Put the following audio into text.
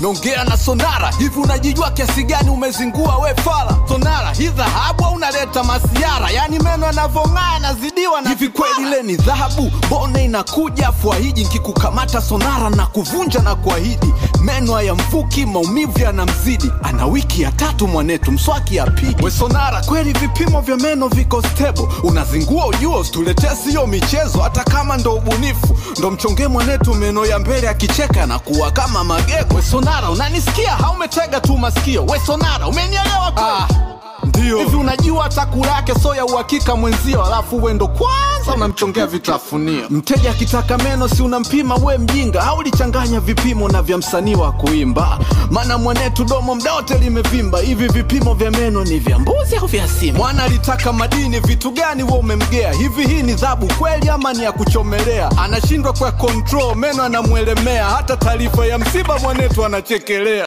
Nongea na Sonara, hivi unajijua kiasi gani umezingua we fala? Sonara, hii dhahabu unaleta masiara, yani meno yanavong'aa nazidiwa na hivi kweli ile ni dhahabu? Mbona inakuja fuahiji nikikukamata Sonara na kuvunja na kuahidi? Meno hayamvuki, maumivu yanamzidi, ana wiki ya 3 mwanetu, mswaki ya pigi. We Sonara, kweli vipimo vya meno viko stable? Unazingua ujua, tuletee sio michezo, hata kama ndo ubunifu. Ndo mchonge mwanetu meno ya mbele akicheka na kuwa kama magego. We Sonara, unanisikia? Haumetega tu masikio. We Sonara, umenielewa kweli? Ndio. Hivi unajua takula yake so ya uhakika mwenzio, alafu wewe ndo kwanza unamchongea vitafunio. Mteja akitaka meno si unampima we mjinga? Au lichanganya vipimo na vya msanii wa kuimba? Maana mwanetu domo mdote limevimba. Hivi vipimo vya meno ni vya mbuzi au vya simu? Mwana alitaka madini, vitu gani wewe umemgea? Hivi hii ni dhabu kweli ama ni ya kuchomelea? Anashindwa kwa control, meno anamuelemea, hata taarifa ya msiba mwanetu anachekelea.